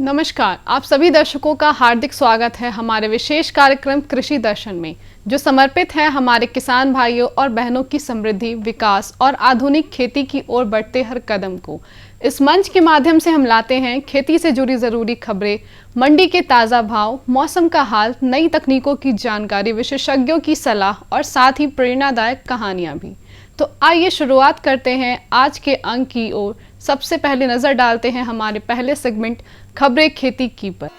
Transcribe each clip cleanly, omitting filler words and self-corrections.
नमस्कार, आप सभी दर्शकों का हार्दिक स्वागत है हमारे विशेष कार्यक्रम कृषि दर्शन में, जो समर्पित है हमारे किसान भाइयों और बहनों की समृद्धि, विकास और आधुनिक खेती की ओर बढ़ते हर कदम को। इस मंच के माध्यम से हम लाते हैं खेती से जुड़ी जरूरी खबरें, मंडी के ताज़ा भाव, मौसम का हाल, नई तकनीकों की जानकारी, विशेषज्ञों की सलाह और साथ ही प्रेरणादायक कहानियाँ भी। तो आइए शुरुआत करते हैं आज के अंक की ओर। सबसे पहले नजर डालते हैं हमारे पहले सेगमेंट खबरें खेती की पर।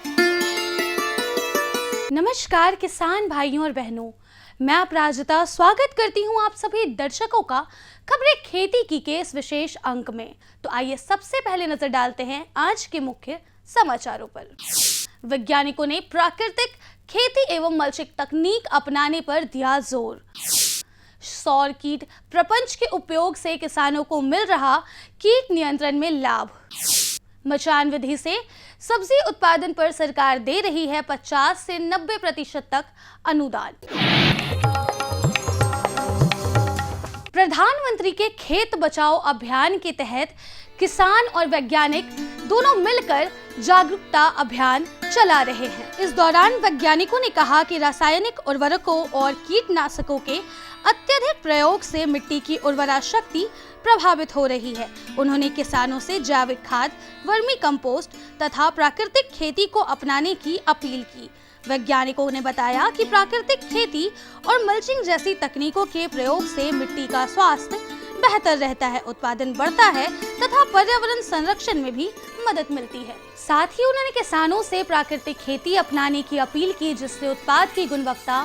नमस्कार किसान भाइयों और बहनों, मैं अपराजिता स्वागत करती हूं आप सभी दर्शकों का खबरें खेती की के इस विशेष अंक में। तो आइए सबसे पहले नजर डालते हैं आज के मुख्य समाचारों पर। वैज्ञानिकों ने प्राकृतिक खेती एवं मल्चिंग तकनीक अपनाने पर दिया जोर। सौर कीट प्रपंच के उपयोग से किसानों को मिल रहा कीट नियंत्रण में लाभ। मचान विधि से सब्जी उत्पादन पर सरकार दे रही है 50 से 90% तक अनुदान। प्रधानमंत्री के खेत बचाओ अभियान के तहत किसान और वैज्ञानिक दोनों मिलकर जागरूकता अभियान चला रहे हैं। इस दौरान वैज्ञानिकों ने कहा कि रासायनिक उर्वरकों और कीटनाशकों के अत्यधिक प्रयोग से मिट्टी की उर्वरा शक्ति प्रभावित हो रही है। उन्होंने किसानों से जैविक खाद, वर्मी कंपोस्ट तथा प्राकृतिक खेती को अपनाने की अपील की। वैज्ञानिकों ने बताया कि प्राकृतिक खेती और मल्चिंग जैसी तकनीकों के प्रयोग से मिट्टी का स्वास्थ्य बेहतर रहता है, उत्पादन बढ़ता है तथा पर्यावरण संरक्षण में भी मदद मिलती है। साथ ही उन्होंने किसानों से प्राकृतिक खेती अपनाने की अपील की, जिससे उत्पाद की गुणवत्ता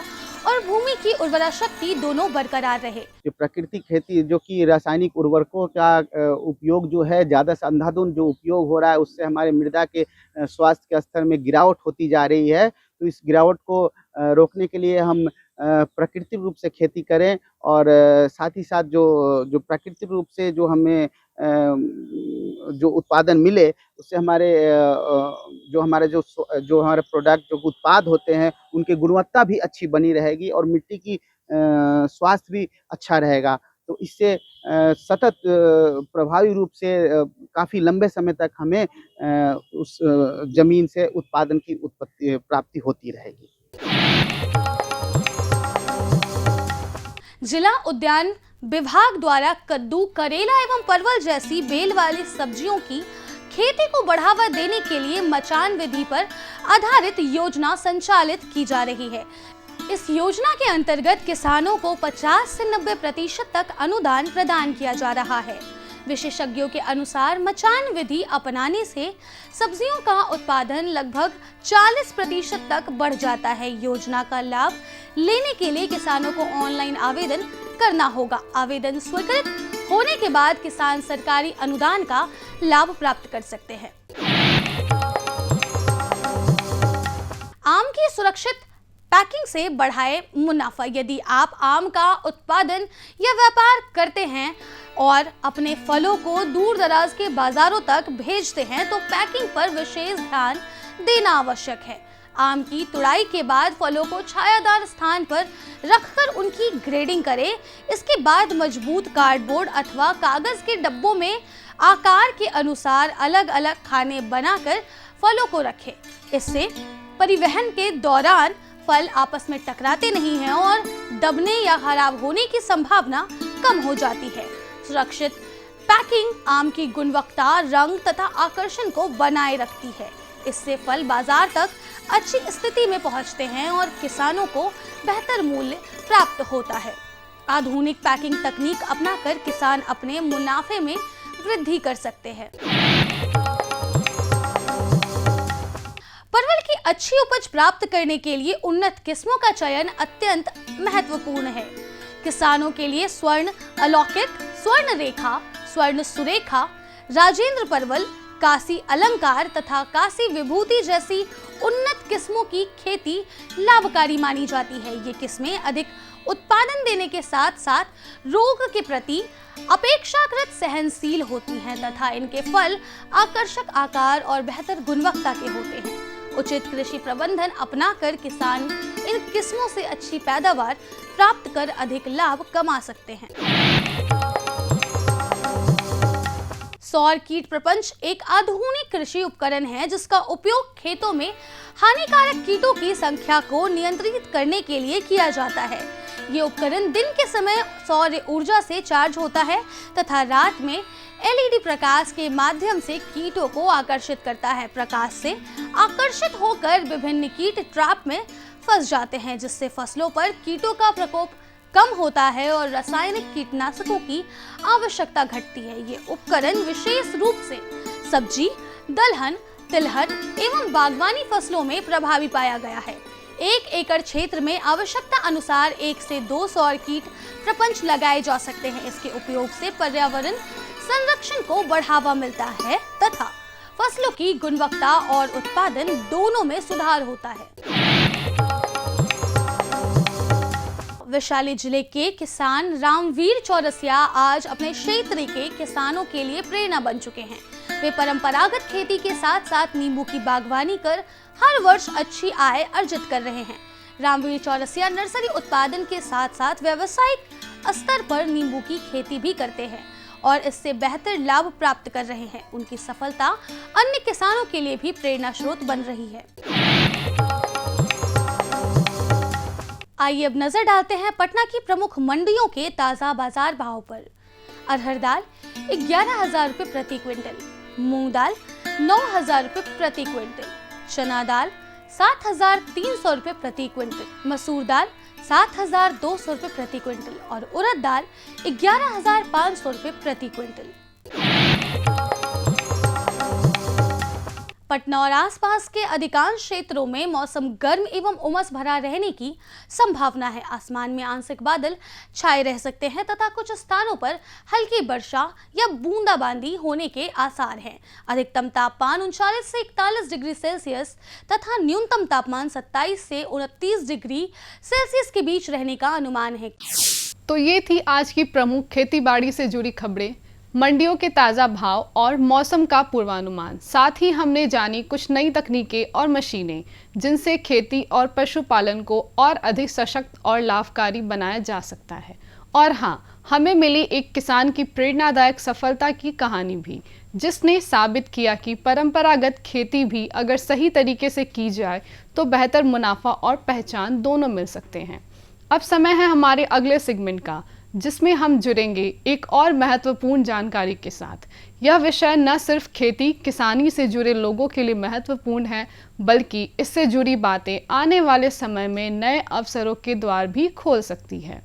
और भूमि की उर्वरा शक्ति दोनों बरकरार रहे। प्राकृतिक खेती जो कि रासायनिक उर्वरकों का उपयोग जो है ज़्यादा से अंधाधुंध जो उपयोग हो रहा है, उससे हमारे मृदा के स्वास्थ्य के स्तर में गिरावट होती जा रही है। तो इस गिरावट को रोकने के लिए हम प्राकृतिक रूप से खेती करें और साथ ही साथ जो प्राकृतिक रूप से जो हमें जो उत्पादन मिले, उससे हमारे जो हमारे प्रोडक्ट जो उत्पाद होते हैं उनकी गुणवत्ता भी अच्छी बनी रहेगी और मिट्टी की स्वास्थ्य भी अच्छा रहेगा। तो इससे सतत प्रभावी रूप से काफ़ी लंबे समय तक हमें उस जमीन से उत्पादन की प्राप्ति होती रहेगी। जिला उद्यान विभाग द्वारा कद्दू, करेला एवं परवल जैसी बेल वाली सब्जियों की खेती को बढ़ावा देने के लिए मचान विधि पर आधारित योजना संचालित की जा रही है। इस योजना के अंतर्गत किसानों को 50 से 90% तक अनुदान प्रदान किया जा रहा है। विशेषज्ञों के अनुसार मचान विधि अपनाने से सब्जियों का उत्पादन लगभग 40% तक बढ़ जाता है। योजना का लाभ लेने के लिए किसानों को ऑनलाइन आवेदन करना होगा। आवेदन स्वीकृत होने के बाद किसान सरकारी अनुदान का लाभ प्राप्त कर सकते हैं। आम की सुरक्षित पैकिंग से बढ़ाए मुनाफा। यदि आप आम का उत्पादन या व्यापार करते हैं और अपने फलों को दूर दराज के बाजारों तक भेजते हैं, तो पैकिंग पर विशेष ध्यान देना आवश्यक है। आम की तुड़ाई के बाद फलों को छायादार स्थान पर रखकर उनकी ग्रेडिंग करें। इसके बाद मजबूत कार्डबोर्ड अथवा कागज के डब्बों में आकार के अनुसार अलग अलग खाने बनाकर फलों को रखें। इससे परिवहन के दौरान फल आपस में टकराते नहीं हैं और दबने या खराब होने की संभावना कम हो जाती है। सुरक्षित पैकिंग आम की गुणवत्ता, रंग तथा आकर्षण को बनाए रखती है। इससे फल बाजार तक अच्छी स्थिति में पहुंचते हैं और किसानों को बेहतर मूल्य प्राप्त होता है। आधुनिक पैकिंग तकनीक अपनाकर किसान अपने मुनाफे में वृद्धि कर सकते हैं। परवल की अच्छी उपज प्राप्त करने के लिए उन्नत किस्मों का चयन अत्यंत महत्वपूर्ण है। किसानों के लिए स्वर्ण अलौकिक, स्वर्ण रेखा, स्वर्ण सुरेखा, राजेंद्र परवल, काशी अलंकार तथा काशी विभूति जैसी उन्नत किस्मों की खेती लाभकारी मानी जाती है। ये किस्में अधिक उत्पादन देने के साथ साथ रोग के प्रति अपेक्षाकृत सहनशील होती हैं तथा इनके फल आकर्षक आकार और बेहतर गुणवत्ता के होते हैं। उचित कृषि प्रबंधन अपनाकर किसान इन किस्मों से अच्छी पैदावार प्राप्त कर अधिक लाभ कमा सकते हैं। सौर कीट प्रपंच एक आधुनिक कृषि उपकरण है जिसका उपयोग खेतों में हानिकारक कीटों की संख्या को नियंत्रित करने के लिए किया जाता है। ये उपकरण दिन के समय सौर ऊर्जा से चार्ज होता है तथा रात में एलईडी प्रकाश के माध्यम से कीटों को आकर्षित करता है। प्रकाश से आकर्षित होकर विभिन्न कीट ट्रैप में फंस जाते हैं, जिससे फसलों पर कीटों का प्रकोप कम होता है और रासायनिक कीटनाशकों की आवश्यकता घटती है। ये उपकरण विशेष रूप से सब्जी, दलहन, तिलहन एवं बागवानी फसलों में प्रभावी पाया गया है। 1 एकड़ क्षेत्र में आवश्यकता अनुसार 1 से 2 सौर कीट प्रपंच लगाए जा सकते हैं। इसके उपयोग से पर्यावरण संरक्षण को बढ़ावा मिलता है तथा फसलों की गुणवत्ता और उत्पादन दोनों में सुधार होता है। वैशाली जिले के किसान रामवीर चौरसिया आज अपने क्षेत्र के किसानों के लिए प्रेरणा बन चुके हैं। वे परंपरागत खेती के साथ साथ नींबू की बागवानी कर हर वर्ष अच्छी आय अर्जित कर रहे हैं। रामवीर चौरसिया नर्सरी उत्पादन के साथ साथ व्यावसायिक स्तर पर नींबू की खेती भी करते हैं और इससे बेहतर लाभ प्राप्त कर रहे हैं। उनकी सफलता अन्य किसानों के लिए भी प्रेरणा स्रोत बन रही है। आइए अब नजर डालते हैं पटना की प्रमुख मंडियों के ताजा बाजार भाव पर। अरहर दाल 11,000 रुपये प्रति क्विंटल, मूंग दाल 9,000 रुपये प्रति क्विंटल, चना दाल 7,300 रुपये प्रति क्विंटल, मसूर दाल 7,200 रुपये प्रति क्विंटल और उड़द दाल 11,500 रुपये प्रति क्विंटल। पटना और आसपास के अधिकांश क्षेत्रों में मौसम गर्म एवं उमस भरा रहने की संभावना है। आसमान में आंशिक बादल छाए रह सकते हैं तथा कुछ स्थानों पर हल्की वर्षा या बूंदाबांदी होने के आसार हैं। अधिकतम तापमान 39 से 41 डिग्री सेल्सियस तथा न्यूनतम तापमान 27 से 29 डिग्री सेल्सियस के बीच रहने का अनुमान है। तो ये थी आज की प्रमुख खेती बाड़ी से जुड़ी खबरें, मंडियों के ताज़ा भाव और मौसम का पूर्वानुमान। साथ ही हमने जानी कुछ नई तकनीकें और मशीनें जिनसे खेती और पशुपालन को और अधिक सशक्त और लाभकारी बनाया जा सकता है। और हाँ, हमें मिली एक किसान की प्रेरणादायक सफलता की कहानी भी, जिसने साबित किया कि परंपरागत खेती भी अगर सही तरीके से की जाए तो बेहतर मुनाफा और पहचान दोनों मिल सकते हैं। अब समय है हमारे अगले सेगमेंट का, जिसमें हम जुड़ेंगे एक और महत्वपूर्ण जानकारी के साथ। यह विषय न सिर्फ खेती किसानी से जुड़े लोगों के लिए महत्वपूर्ण है, बल्कि इससे जुड़ी बातें आने वाले समय में नए अवसरों के द्वार भी खोल सकती है।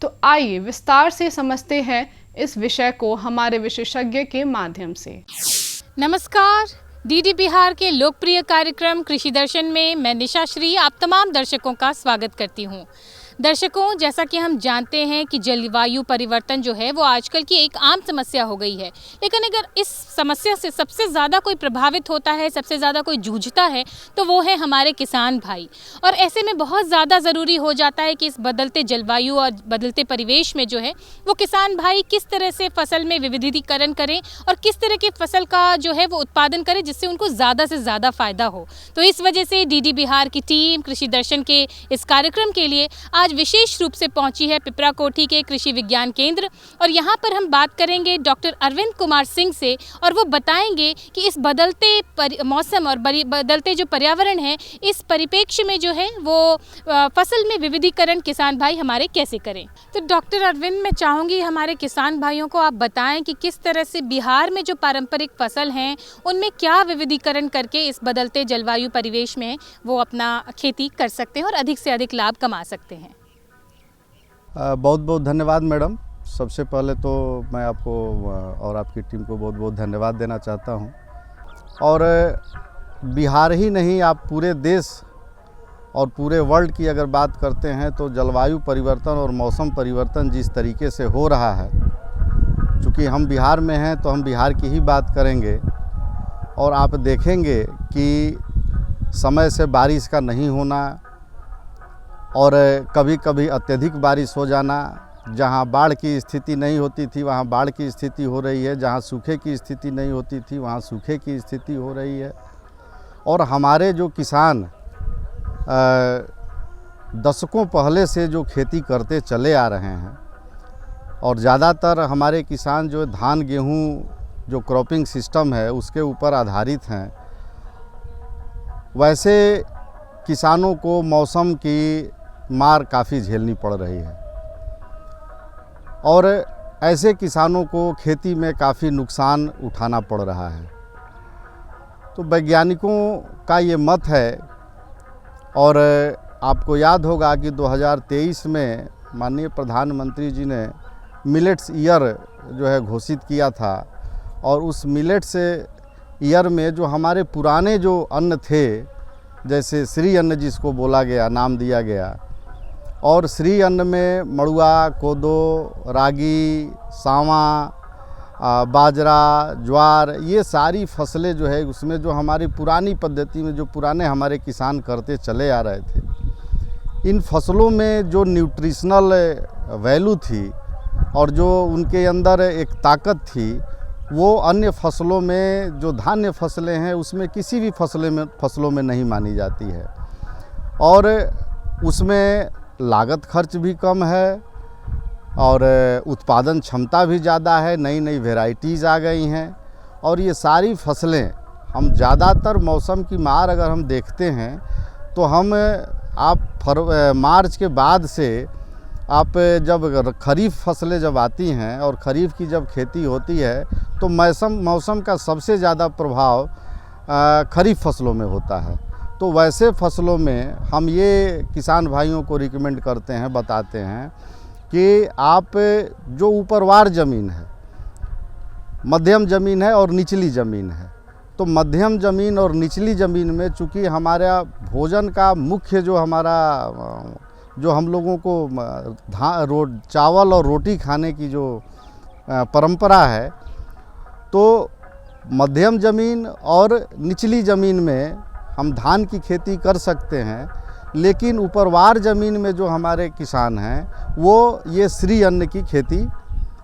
तो आइए विस्तार से समझते हैं इस विषय को हमारे विशेषज्ञ के माध्यम से। नमस्कार, डीडी बिहार के लोकप्रिय कार्यक्रम कृषि दर्शन में मैं निशा श्री आप तमाम दर्शकों का स्वागत करती हूँ। दर्शकों, जैसा कि हम जानते हैं कि जलवायु परिवर्तन जो है वो आजकल की एक आम समस्या हो गई है, लेकिन अगर इस समस्या से सबसे ज़्यादा कोई प्रभावित होता है, सबसे ज़्यादा कोई जूझता है, तो वो है हमारे किसान भाई। और ऐसे में बहुत ज़्यादा ज़रूरी हो जाता है कि इस बदलते जलवायु और बदलते परिवेश में जो है वो किसान भाई किस तरह से फसल में विविधीकरण करें और किस तरह की फसल का जो है वो उत्पादन करें जिससे उनको ज़्यादा से ज़्यादा फ़ायदा हो। तो इस वजह से डीडी बिहार की टीम कृषि दर्शन के इस कार्यक्रम के लिए आज विशेष रूप से पहुंची है पिपरा कोठी के कृषि विज्ञान केंद्र, और यहाँ पर हम बात करेंगे डॉक्टर अरविंद कुमार सिंह से, और वो बताएंगे कि इस बदलते मौसम और बदलते जो पर्यावरण है, इस परिप्रेक्ष्य में जो है वो फसल में विविधीकरण किसान भाई हमारे कैसे करें। तो डॉक्टर अरविंद, मैं चाहूँगी हमारे किसान भाइयों को आप बताएं कि किस तरह से बिहार में जो पारंपरिक फसल हैं उनमें क्या विविधीकरण करके इस बदलते जलवायु परिवेश में वो अपना खेती कर सकते हैं और अधिक से अधिक लाभ कमा सकते हैं। बहुत बहुत धन्यवाद मैडम। सबसे पहले तो मैं आपको और आपकी टीम को बहुत बहुत धन्यवाद देना चाहता हूं। और बिहार ही नहीं, आप पूरे देश और पूरे वर्ल्ड की अगर बात करते हैं तो जलवायु परिवर्तन और मौसम परिवर्तन जिस तरीके से हो रहा है, चूँकि हम बिहार में हैं तो हम बिहार की ही बात करेंगे, और आप देखेंगे कि समय से बारिश का नहीं होना और कभी कभी अत्यधिक बारिश हो जाना, जहां बाढ़ की स्थिति नहीं होती थी वहां बाढ़ की स्थिति हो रही है, जहां सूखे की स्थिति नहीं होती थी वहां सूखे की स्थिति हो रही है। और हमारे जो किसान दशकों पहले से जो खेती करते चले आ रहे हैं और ज़्यादातर हमारे किसान जो धान गेहूँ जो क्रॉपिंग सिस्टम है उसके ऊपर आधारित हैं, वैसे किसानों को मौसम की मार काफ़ी झेलनी पड़ रही है और ऐसे किसानों को खेती में काफ़ी नुकसान उठाना पड़ रहा है। तो वैज्ञानिकों का ये मत है और आपको याद होगा कि 2023 में माननीय प्रधानमंत्री जी ने मिलेट्स ईयर जो है घोषित किया था और उस मिलेट्स ईयर में जो हमारे पुराने जो अन्न थे, जैसे श्री अन्न जिसको बोला गया, नाम दिया गया, और श्री अन्न में मड़ुआ, कोदो, रागी, सावा, बाजरा, ज्वार, ये सारी फसलें जो है उसमें जो हमारी पुरानी पद्धति में जो पुराने हमारे किसान करते चले आ रहे थे, इन फसलों में जो न्यूट्रिशनल वैल्यू थी और जो उनके अंदर एक ताकत थी, वो अन्य फसलों में जो धान्य फसलें हैं उसमें किसी भी फसलों में नहीं मानी जाती है। और उसमें लागत खर्च भी कम है और उत्पादन क्षमता भी ज़्यादा है, नई नई वेराइटीज़ आ गई हैं। और ये सारी फसलें हम ज़्यादातर मौसम की मार अगर हम देखते हैं तो हम मार्च के बाद से आप जब खरीफ फसलें जब आती हैं और ख़रीफ़ की जब खेती होती है तो मौसम का सबसे ज़्यादा प्रभाव खरीफ फसलों में होता है। तो वैसे फसलों में हम ये किसान भाइयों को रिकमेंड करते हैं, बताते हैं कि आप जो ऊपरवार ज़मीन है, मध्यम ज़मीन है और निचली ज़मीन है, तो मध्यम ज़मीन और निचली ज़मीन में चूँकि हमारा भोजन का मुख्य जो हम लोगों को चावल और रोटी खाने की जो परंपरा है, तो मध्यम ज़मीन और निचली ज़मीन में हम धान की खेती कर सकते हैं, लेकिन ऊपरवार ज़मीन में जो हमारे किसान हैं वो ये श्री अन्न की खेती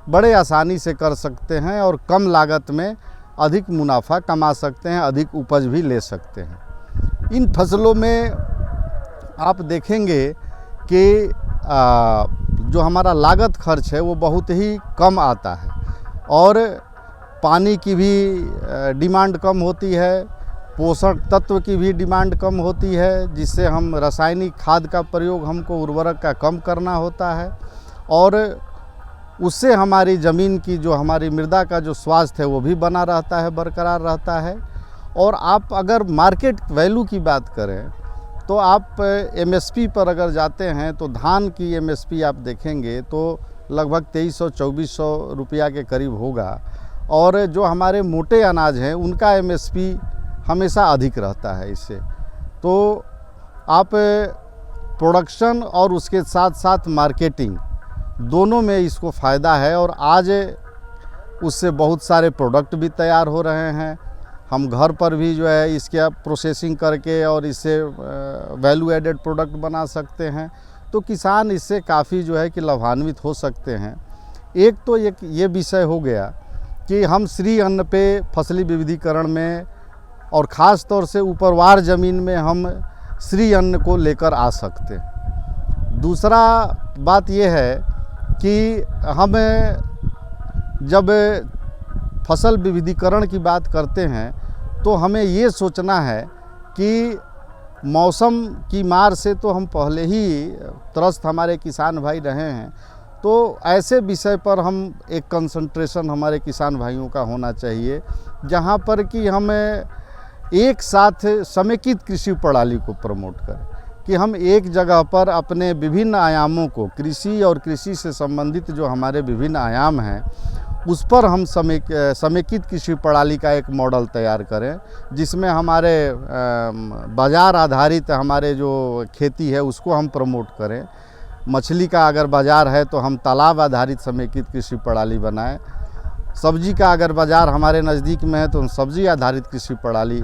बड़े आसानी से कर सकते हैं और कम लागत में अधिक मुनाफा कमा सकते हैं, अधिक उपज भी ले सकते हैं। इन फसलों में आप देखेंगे कि जो हमारा लागत खर्च है वो बहुत ही कम आता है और पानी की भी डिमांड कम होती है, पोषक तत्व की भी डिमांड कम होती है, जिससे हम रासायनिक खाद का प्रयोग हमको उर्वरक का कम करना होता है और उससे हमारी ज़मीन की जो हमारी मृदा का जो स्वास्थ्य है वो भी बना रहता है, बरकरार रहता है। और आप अगर मार्केट वैल्यू की बात करें तो आप एमएसपी पर अगर जाते हैं तो धान की एमएसपी आप देखेंगे तो लगभग 2300-2400 रुपया के करीब होगा और जो हमारे मोटे अनाज हैं उनका एमएसपी हमेशा अधिक रहता है इससे। तो आप प्रोडक्शन और उसके साथ साथ मार्केटिंग दोनों में इसको फ़ायदा है और आज उससे बहुत सारे प्रोडक्ट भी तैयार हो रहे हैं। हम घर पर भी जो है इसके प्रोसेसिंग करके और इससे वैल्यू एडेड प्रोडक्ट बना सकते हैं। तो किसान इससे काफ़ी जो है कि लाभान्वित हो सकते हैं। एक तो ये विषय हो गया कि हम श्री अन्न पे फसली विविधीकरण में और ख़ास तौर से ऊपरवार ज़मीन में हम श्री अन्न को लेकर आ सकते हैं। दूसरा बात ये है कि हम जब फसल विविधीकरण की बात करते हैं तो हमें ये सोचना है कि मौसम की मार से तो हम पहले ही त्रस्त हमारे किसान भाई रहे हैं, तो ऐसे विषय पर हम एक कंसंट्रेशन हमारे किसान भाइयों का होना चाहिए जहाँ पर कि हम एक साथ समेकित कृषि प्रणाली को प्रमोट करें, कि हम एक जगह पर अपने विभिन्न आयामों को, कृषि और कृषि से संबंधित जो हमारे विभिन्न आयाम हैं उस पर हम समेकित कृषि प्रणाली का एक मॉडल तैयार करें, जिसमें हमारे बाज़ार आधारित हमारे जो खेती है उसको हम प्रमोट करें। मछली का अगर बाज़ार है तो हम तालाब आधारित समेकित कृषि प्रणाली बनाएं। सब्जी का अगर बाज़ार हमारे नज़दीक में है तो हम सब्जी आधारित कृषि प्रणाली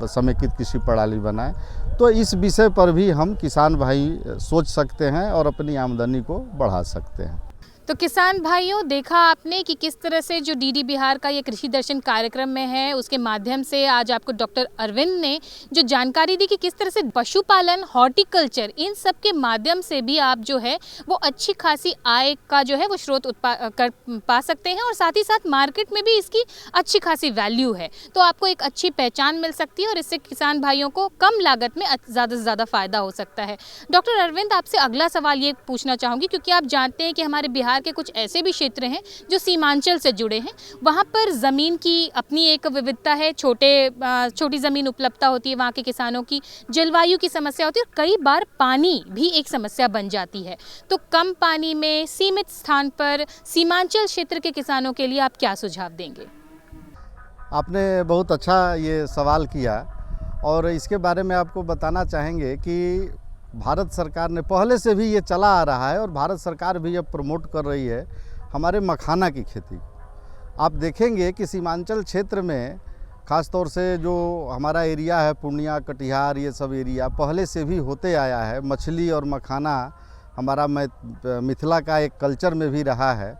समेकित कृषि प्रणाली बनाएं। तो इस विषय पर भी हम किसान भाई सोच सकते हैं और अपनी आमदनी को बढ़ा सकते हैं। तो किसान भाइयों, देखा आपने कि किस तरह से जो डीडी बिहार का ये कृषि दर्शन कार्यक्रम में है, उसके माध्यम से आज आपको डॉक्टर अरविंद ने जो जानकारी दी कि किस तरह से पशुपालन, हॉर्टिकल्चर, इन सब के माध्यम से भी आप जो है वो अच्छी खासी आय का जो है वो स्रोत कर पा सकते हैं और साथ ही साथ मार्केट में भी इसकी अच्छी खासी वैल्यू है, तो आपको एक अच्छी पहचान मिल सकती है और इससे किसान भाइयों को कम लागत में ज़्यादा से ज़्यादा फ़ायदा हो सकता है। डॉक्टर अरविंद, आपसे अगला सवाल ये पूछना चाहूँगी, क्योंकि आप जानते हैं कि हमारे बिहार के कुछ ऐसे भी क्षेत्र हैं जो सीमांचल से जुड़े हैं, वहाँ पर ज़मीन की अपनी एक विविधता है, छोटी ज़मीन उपलब्धता होती है, वहाँ के किसानों की जलवायु की समस्या होती है और कई बार पानी भी एक समस्या बन जाती है। तो कम पानी में सीमित स्थान पर सीमांचल क्षेत्र के किसानों के लिए आप क्या सुझाव देंगे? आपने बहुत अच्छा ये सवाल किया और इसके बारे में आपको बताना चाहेंगे कि भारत सरकार ने पहले से भी ये चला आ रहा है और भारत सरकार भी अब प्रमोट कर रही है हमारे मखाना की खेती। आप देखेंगे कि सीमांचल क्षेत्र में ख़ास तौर से जो हमारा एरिया है, पूर्णिया, कटिहार, ये सब एरिया पहले से भी होते आया है। मछली और मखाना हमारा मिथिला का एक कल्चर में भी रहा है,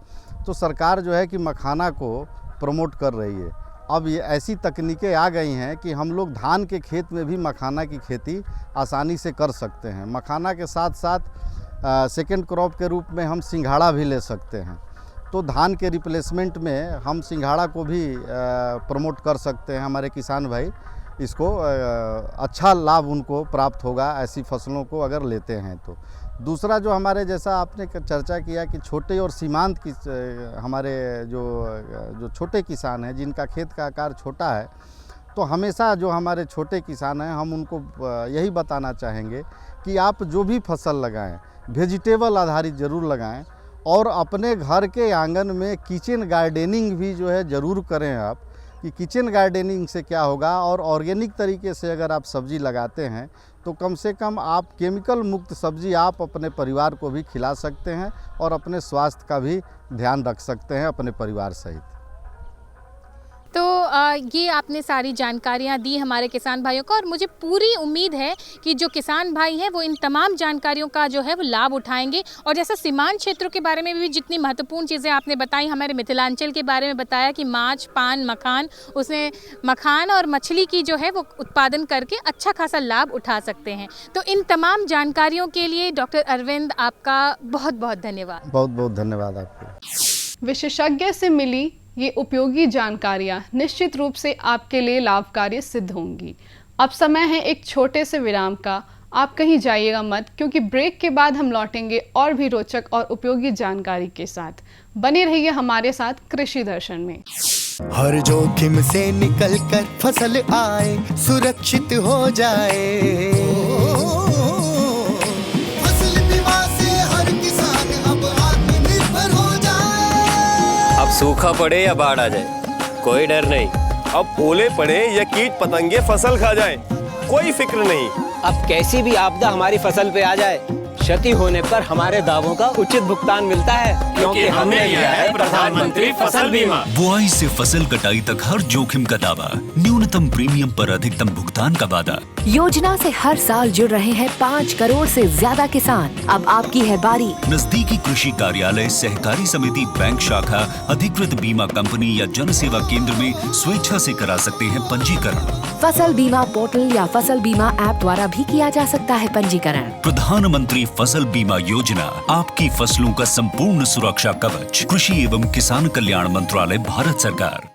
तो सरकार जो है कि मखाना को प्रमोट कर रही है। अब ये ऐसी तकनीकें आ गई हैं कि हम लोग धान के खेत में भी मखाना की खेती आसानी से कर सकते हैं। मखाना के साथ साथ सेकंड क्रॉप के रूप में हम सिंघाड़ा भी ले सकते हैं, तो धान के रिप्लेसमेंट में हम सिंघाड़ा को भी प्रमोट कर सकते हैं। हमारे किसान भाई इसको अच्छा लाभ उनको प्राप्त होगा ऐसी फसलों को अगर लेते हैं तो। दूसरा जो हमारे जैसा आपने चर्चा किया कि छोटे और सीमांत की हमारे जो छोटे किसान हैं जिनका खेत का आकार छोटा है, तो हमेशा जो हमारे छोटे किसान हैं हम उनको यही बताना चाहेंगे कि आप जो भी फसल लगाएं वेजिटेबल आधारित ज़रूर लगाएं और अपने घर के आंगन में किचन गार्डनिंग भी जो है ज़रूर करें आप। कि किचन गार्डनिंग से क्या होगा और ऑर्गेनिक तरीके से अगर आप सब्ज़ी लगाते हैं तो कम से कम आप केमिकल मुक्त सब्ज़ी आप अपने परिवार को भी खिला सकते हैं और अपने स्वास्थ्य का भी ध्यान रख सकते हैं अपने परिवार सहित। तो ये आपने सारी जानकारियाँ दी हमारे किसान भाइयों को और मुझे पूरी उम्मीद है कि जो किसान भाई हैं वो इन तमाम जानकारियों का जो है वो लाभ उठाएंगे। और जैसा सीमांत क्षेत्रों के बारे में भी जितनी महत्वपूर्ण चीज़ें आपने बताई, हमारे मिथिलांचल के बारे में बताया कि माछ, पान, मखान, उसमें मखान और मछली की जो है वो उत्पादन करके अच्छा खासा लाभ उठा सकते हैं। तो इन तमाम जानकारियों के लिए डॉक्टर अरविंद, आपका बहुत बहुत धन्यवाद। बहुत बहुत धन्यवाद आपको। विशेषज्ञ से मिली ये उपयोगी जानकारियाँ निश्चित रूप से आपके लिए लाभकारी सिद्ध होंगी। अब समय है एक छोटे से विराम का, आप कहीं जाइएगा मत, क्योंकि ब्रेक के बाद हम लौटेंगे और भी रोचक और उपयोगी जानकारी के साथ। बने रहिए हमारे साथ कृषि दर्शन में। हर जोखिम से निकल कर फसल आए, सुरक्षित हो जाए। सूखा पड़े या बाढ़ आ जाए कोई डर नहीं, अब ओले पड़े या कीट पतंगे फसल खा जाए कोई फिक्र नहीं। अब कैसी भी आपदा हमारी फसल पे आ जाए, क्षति होने पर हमारे दावों का उचित भुगतान मिलता है, क्योंकि हमने लिया है प्रधानमंत्री फसल बीमा। बुआई से फसल कटाई तक हर जोखिम का दावा, न्यूनतम प्रीमियम पर अधिकतम भुगतान का वादा। योजना से हर साल जुड़ रहे हैं 5 करोड़ से ज्यादा किसान। अब आपकी है बारी। नजदीकी कृषि कार्यालय, सहकारी समिति, बैंक शाखा, अधिकृत बीमा कंपनी या जन सेवा केंद्र में स्वेच्छा से करा सकते हैं पंजीकरण। फसल बीमा पोर्टल या फसल बीमा ऐप द्वारा भी किया जा सकता है पंजीकरण। प्रधानमंत्री फसल बीमा योजना, आपकी फसलों का संपूर्ण सुरक्षा कवच। कृषि एवं किसान कल्याण मंत्रालय, भारत सरकार।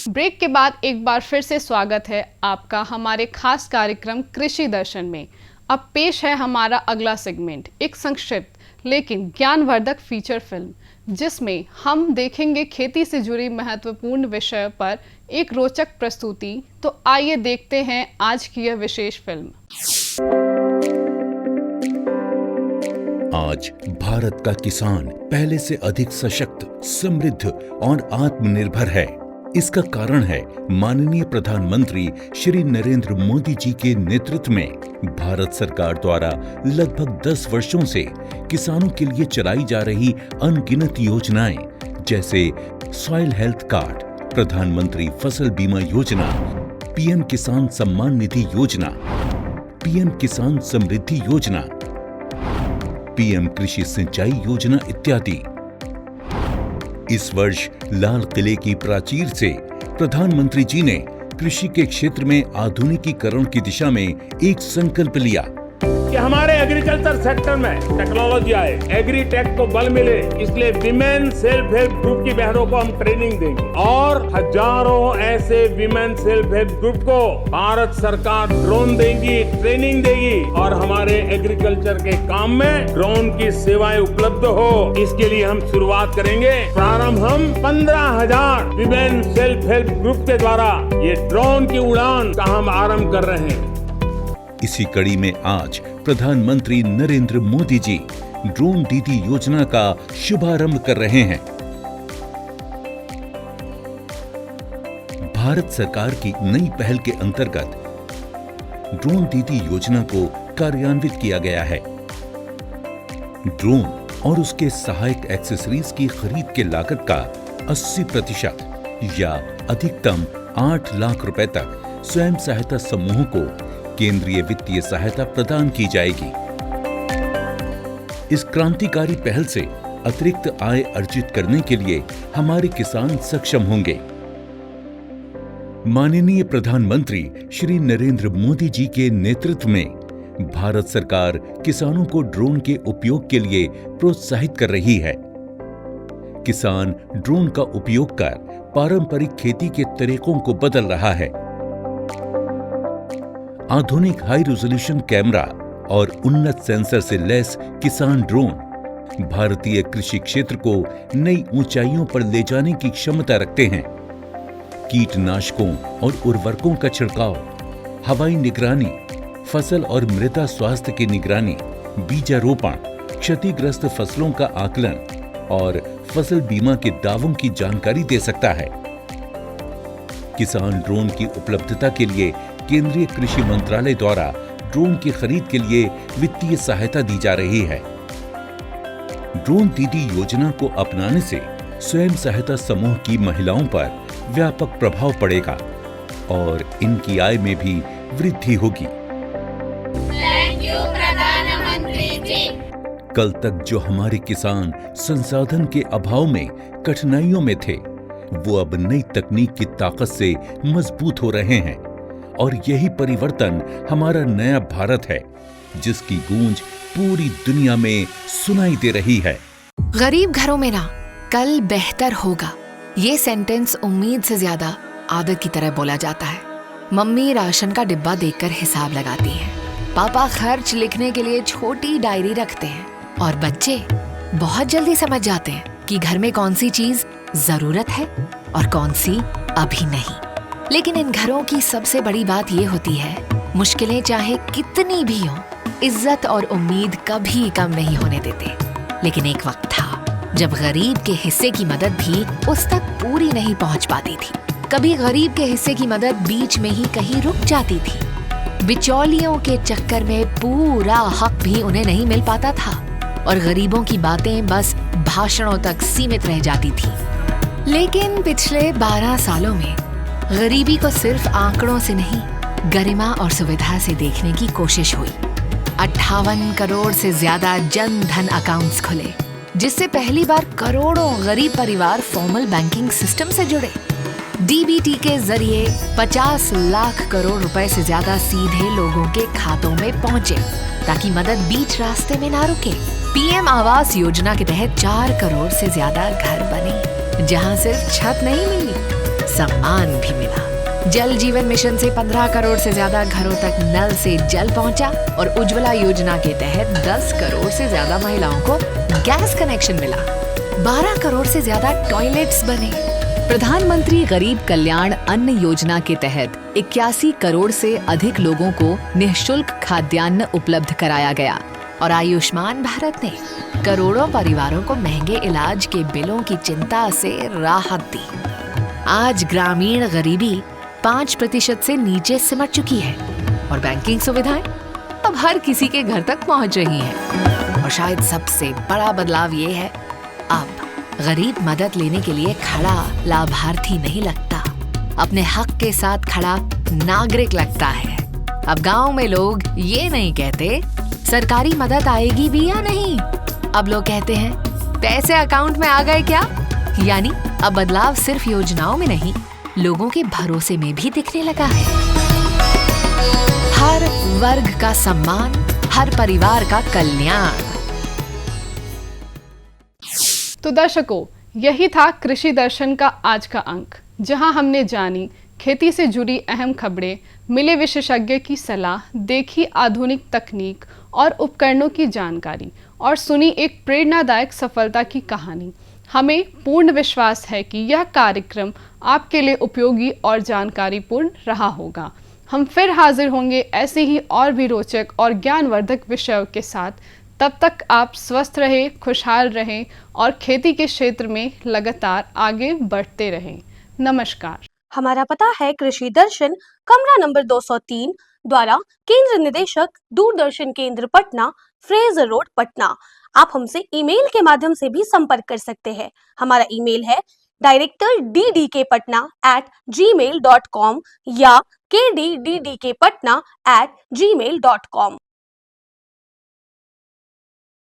ब्रेक के बाद एक बार फिर से स्वागत है आपका हमारे खास कार्यक्रम कृषि दर्शन में। अब पेश है हमारा अगला सेगमेंट, एक संक्षिप्त लेकिन ज्ञानवर्धक फीचर फिल्म, जिसमें हम देखेंगे खेती से जुड़ी महत्वपूर्ण विषय पर एक रोचक प्रस्तुति। तो आइए देखते हैं आज की यह विशेष फिल्म। आज भारत का किसान पहले से अधिक सशक्त, समृद्ध और आत्मनिर्भर है। इसका कारण है माननीय प्रधानमंत्री श्री नरेंद्र मोदी जी के नेतृत्व में भारत सरकार द्वारा लगभग 10 वर्षों से किसानों के लिए चलाई जा रही अनगिनत योजनाएं, जैसे सॉइल हेल्थ कार्ड, प्रधानमंत्री फसल बीमा योजना, पीएम किसान सम्मान निधि योजना, पीएम किसान समृद्धि योजना, पीएम कृषि सिंचाई योजना इत्यादि। इस वर्ष लाल किले की प्राचीर से प्रधानमंत्री जी ने कृषि के क्षेत्र में आधुनिकीकरण की दिशा में एक संकल्प लिया कि हमारे एग्रीकल्चर सेक्टर में टेक्नोलॉजी आए, एग्री टेक को बल मिले, इसलिए विमेन सेल्फ हेल्प ग्रुप की बहनों को हम ट्रेनिंग देंगे और हजारों ऐसे विमेन सेल्फ हेल्प ग्रुप को भारत सरकार ड्रोन देगी, ट्रेनिंग देगी और हमारे एग्रीकल्चर के काम में ड्रोन की सेवाएं उपलब्ध हो, इसके लिए हम शुरुआत करेंगे। प्रारंभ हम 15,000 विमेन सेल्फ हेल्प ग्रुप के द्वारा ये ड्रोन की उड़ान का हम आरंभ कर रहे हैं। इसी कड़ी में आज प्रधानमंत्री नरेंद्र मोदी जी ड्रोन दीदी योजना का शुभारंभ कर रहे हैं। भारत सरकार की नई पहल के अंतर्गत ड्रोन दीदी योजना को कार्यान्वित किया गया है। ड्रोन और उसके सहायक एक्सेसरीज की खरीद के लागत का 80% या अधिकतम 8 लाख रुपए तक स्वयं सहायता समूहों को केंद्रीय वित्तीय सहायता प्रदान की जाएगी। इस क्रांतिकारी पहल से अतिरिक्त आय अर्जित करने के लिए हमारे किसान सक्षम होंगे। माननीय प्रधानमंत्री श्री नरेंद्र मोदी जी के नेतृत्व में भारत सरकार किसानों को ड्रोन के उपयोग के लिए प्रोत्साहित कर रही है। किसान ड्रोन का उपयोग कर पारंपरिक खेती के तरीकों को बदल रहा है। आधुनिक हाई रेजोल्यूशन कैमरा और उन्नत सेंसर से लैस किसान ड्रोन भारतीय कृषि क्षेत्र को नई ऊंचाइयों पर ले जाने की क्षमता रखते हैं। कीटनाशकों और उर्वरकों का छिड़काव, हवाई निगरानी, फसल और मृदा स्वास्थ्य की निगरानी, बीजारोपण, क्षतिग्रस्त फसलों का आकलन और फसल बीमा के दावों की जानकारी दे सकता है। किसान ड्रोन की उपलब्धता के लिए केंद्रीय कृषि मंत्रालय द्वारा ड्रोन की खरीद के लिए वित्तीय सहायता दी जा रही है। ड्रोन दीदी योजना को अपनाने से स्वयं सहायता समूह की महिलाओं पर व्यापक प्रभाव पड़ेगा और इनकी आय में भी वृद्धि होगी। थैंक यू प्रधानमंत्री जी। कल तक जो हमारे किसान संसाधन के अभाव में कठिनाइयों में थे, वो अब नई तकनीक की ताकत से मजबूत हो रहे हैं और यही परिवर्तन हमारा नया भारत है, जिसकी गूंज पूरी दुनिया में सुनाई दे रही है। गरीब घरों में ना कल बेहतर होगा, ये सेंटेंस उम्मीद से ज्यादा आदत की तरह बोला जाता है। मम्मी राशन का डिब्बा देखकर हिसाब लगाती हैं, पापा खर्च लिखने के लिए छोटी डायरी रखते हैं और बच्चे बहुत जल्दी समझ जाते हैं कि घर में कौन सी चीज जरूरत है और कौन सी अभी नहीं। लेकिन इन घरों की सबसे बड़ी बात ये होती है, मुश्किलें चाहे कितनी भी हों, इज्जत और उम्मीद कभी कम नहीं होने देते। लेकिन एक वक्त था जब गरीब के हिस्से की मदद भी उस तक पूरी नहीं पहुंच पाती थी। कभी गरीब के हिस्से की मदद बीच में ही कहीं रुक जाती थी। बिचौलियों के चक्कर में पूरा हक भी उन्हें नहीं मिल पाता था और गरीबों की बातें बस भाषणों तक सीमित रह जाती थी। लेकिन पिछले 12 सालों में गरीबी को सिर्फ आंकड़ों से नहीं, गरिमा और सुविधा से देखने की कोशिश हुई। 58 करोड़ से ज्यादा जन धन अकाउंट्स खुले, जिससे पहली बार करोड़ों गरीब परिवार फॉर्मल बैंकिंग सिस्टम से जुड़े। डीबीटी के जरिए 50 लाख करोड़ रुपए से ज्यादा सीधे लोगों के खातों में पहुंचे, ताकि मदद बीच रास्ते में ना रुके। पीएम आवास योजना के तहत 4 करोड़ से ज्यादा घर बने, जहां सिर्फ छत नहीं मिली, सम्मान भी मिला। जल जीवन मिशन से 15 करोड़ से ज्यादा घरों तक नल से जल पहुंचा और उज्ज्वला योजना के तहत 10 करोड़ से ज्यादा महिलाओं को गैस कनेक्शन मिला। 12 करोड़ से ज्यादा टॉयलेट्स बने। प्रधानमंत्री गरीब कल्याण अन्न योजना के तहत 81 करोड़ से अधिक लोगों को निःशुल्क खाद्यान्न उपलब्ध कराया गया और आयुष्मान भारत ने करोड़ों परिवारों को महंगे इलाज के बिलों की चिंता से राहत दी। आज ग्रामीण गरीबी 5% से नीचे सिमट चुकी है और बैंकिंग सुविधाएं अब हर किसी के घर तक पहुंच रही हैं। और शायद सबसे बड़ा बदलाव ये है, अब गरीब मदद लेने के लिए खड़ा लाभार्थी नहीं लगता, अपने हक के साथ खड़ा नागरिक लगता है। अब गांव में लोग ये नहीं कहते सरकारी मदद आएगी भी या नहीं, अब लोग कहते हैं पैसे अकाउंट में आ गए क्या, यानी अब बदलाव सिर्फ योजनाओं में नहीं, लोगों के भरोसे में भी दिखने लगा है। हर वर्ग का सम्मान, हर परिवार का कल्याण। तो दर्शकों, यही था कृषि दर्शन का आज का अंक, जहां हमने जानी खेती से जुड़ी अहम खबरें, मिले विशेषज्ञ की सलाह, देखी आधुनिक तकनीक और उपकरणों की जानकारी और सुनी एक प्रेरणादायक सफलता की कहानी। हमें पूर्ण विश्वास है कि यह कार्यक्रम आपके लिए उपयोगी और जानकारीपूर्ण रहा होगा। हम फिर हाजिर होंगे ऐसे ही और भी रोचक और ज्ञानवर्धक विषयों के साथ। तब तक आप स्वस्थ रहें, खुशहाल रहें और खेती के क्षेत्र में लगातार आगे बढ़ते रहें। नमस्कार। हमारा पता है कृषि दर्शन, कमरा नंबर 203, द्वारा केंद्र निदेशक, दूरदर्शन केंद्र पटना, फ्रेजर रोड, पटना। आप हमसे ईमेल के माध्यम से भी संपर्क कर सकते हैं। हमारा ईमेल है directorddkpatna@gmail.com या kddkpatna@gmail.com।